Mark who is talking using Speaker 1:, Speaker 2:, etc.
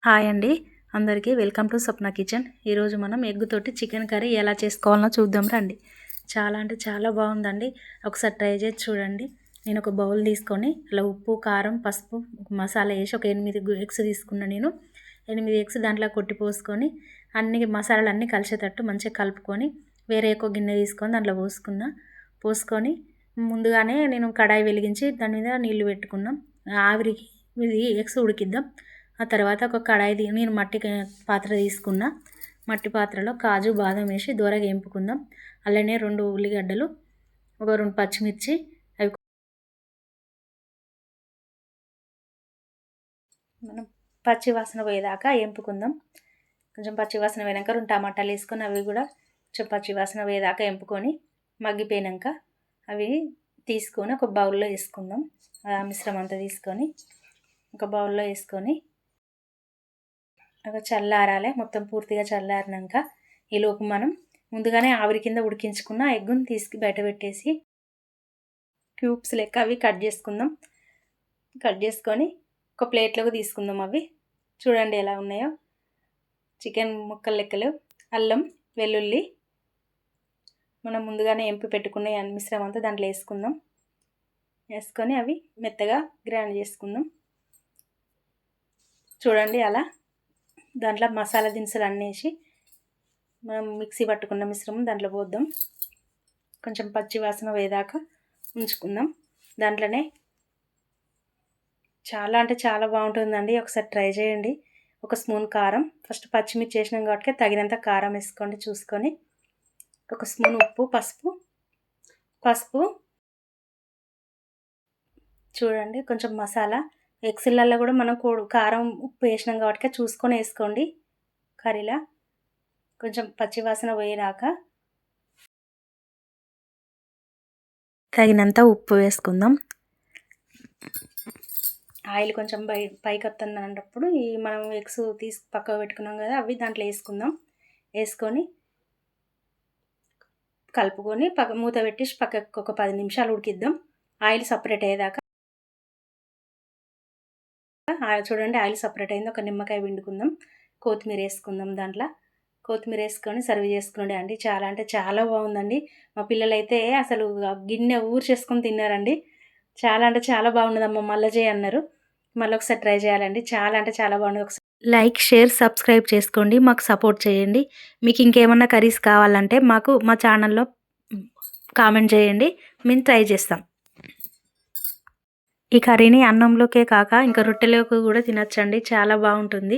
Speaker 1: Hi అండి. అందరికీ welcome to Swapna kitchen. ఈరోజు మనం ఎగ్ తోటి చికెన్ కర్రీ ఎలా చేసుకోవాలో చూద్దాం రండి. చాలా అంటే చాలా బాగుందండి. ఒకసారి ట్రై చేసి చూడండి. నేను ఒక బౌల్ తీసుకొని అలా ఉప్పు, కారం, పసుపు, మసాలా వేసి ఒక 8 ఎగ్స్ తీసుకున్నా నేను. 8 ఎగ్స్ దాంట్లో కొట్టి పోసుకొని అన్ని మసాలాలు అన్నీ కలిసేటట్టు మంచిగా కలుపుకొని వేరే ఒక గిన్నె తీసుకొని దాంట్లో పోసుకొని ముందుగానే నేను కడాయి వెలిగించి దాని మీద నీళ్లు పెట్టుకున్నాం. ఆవిరికి ఇది ఎగ్స్ ఉడికిద్దాం. ఆ తర్వాత ఒక కడాయి నేను మట్టి పాత్ర తీసుకున్న. మట్టి పాత్రలో కాజు, బాదం వేసి దూరగా వేపుకుందాం. అలానే 2 ఉల్లిగడ్డలు, ఒక 2 పచ్చిమిర్చి, అవి మనం పచ్చి వాసన పోయేదాకా వేపుకుందాం. కొంచెం పచ్చి వాసన పోయాక 2 టమాటాలు వేసుకొని అవి కూడా కొంచెం పచ్చి వాసన పోయేదాకా వేపుకొని మగ్గిపోయాక అవి తీసుకొని ఒక బౌల్లో వేసుకుందాం. ఆ మిశ్రమం అంతా తీసుకొని ఒక బౌల్లో వేసుకొని అవి చల్లారాలి. మొత్తం పూర్తిగా చల్లారినాక ఈలోపు మనం ముందుగానే ఆవిరి కింద ఉడికించుకున్న ఎగ్గుని బయట పెట్టేసి క్యూబ్స్ లెక్క అవి కట్ చేసుకుందాం. కట్ చేసుకొని ఒక ప్లేట్లోకి తీసుకుందాం. అవి చూడండి ఎలా ఉన్నాయో. చికెన్ ముక్కలు లెక్కలు, అల్లం, వెల్లుల్లి మనం ముందుగానే ఎంపి పెట్టుకున్న మిశ్రమం అంతా దాంట్లో వేసుకుందాం. వేసుకొని అవి మెత్తగా గ్రైండ్ చేసుకుందాం. చూడండి అలా దాంట్లో మసాలా దినుసులు అన్నీ వేసి మనం మిక్సీ పట్టుకున్న మిశ్రమం దాంట్లో పోద్దాం. కొంచెం పచ్చి వాసన పోయేదాకా ఉంచుకుందాం. దాంట్లోనే చాలా అంటే చాలా బాగుంటుందండి. ఒకసారి ట్రై చేయండి. ఒక స్పూన్ కారం, ఫస్ట్ పచ్చిమిర్చి వేసినాం కాబట్టి తగినంత కారం వేసుకోండి చూసుకొని. ఒక స్పూన్ ఉప్పు, పసుపు చూడండి. కొంచెం మసాలా ఎగ్స్లలో కూడా మనం కారం, ఉప్పు వేసినాం కాబట్టి చూసుకొని వేసుకోండి. కర్రీలా కొంచెం పచ్చివాసన పోయేదాకా తగినంత ఉప్పు వేసుకుందాం. ఆయిల్ కొంచెం పైకి వస్తున్నప్పుడు ఈ మనం ఎగ్స్ పక్కకు పెట్టుకున్నాం కదా, అవి దాంట్లో వేసుకుందాం. వేసుకొని కలుపుకొని మూత పెట్టేసి పక్కకు ఒక 10 నిమిషాలు ఉడికిద్దాం. ఆయిల్ సపరేట్ అయ్యేదాకా. చూడండి ఆయిల్ సపరేట్ అయింది. ఒక నిమ్మకాయ పిండుకుందాం. కొత్తిమీర వేసుకుందాం. దాంట్లో కొత్తిమీర వేసుకొని సర్వ్ చేసుకున్నాడు అండి. చాలా అంటే చాలా బాగుందండి. మా పిల్లలైతే అసలు గిన్నె చేసుకొని తిన్నారండి. చాలా అంటే చాలా బాగున్నదమ్మా, మళ్ళీ చేయి అన్నారు. మళ్ళీ ఒకసారి ట్రై చేయాలండి. చాలా అంటే చాలా బాగుంది. ఒకసారి లైక్, షేర్, సబ్స్క్రైబ్ చేసుకోండి. మాకు సపోర్ట్ చేయండి. మీకు ఇంకేమన్నా కర్రీస్ కావాలంటే మా ఛానల్లో కామెంట్ చేయండి. మేము ట్రై చేస్తాం. ఈ కర్రీని అన్నంలోకే కాక ఇంకా రొట్టెలోకి కూడా తినచ్చండి. చాలా బాగుంటుంది.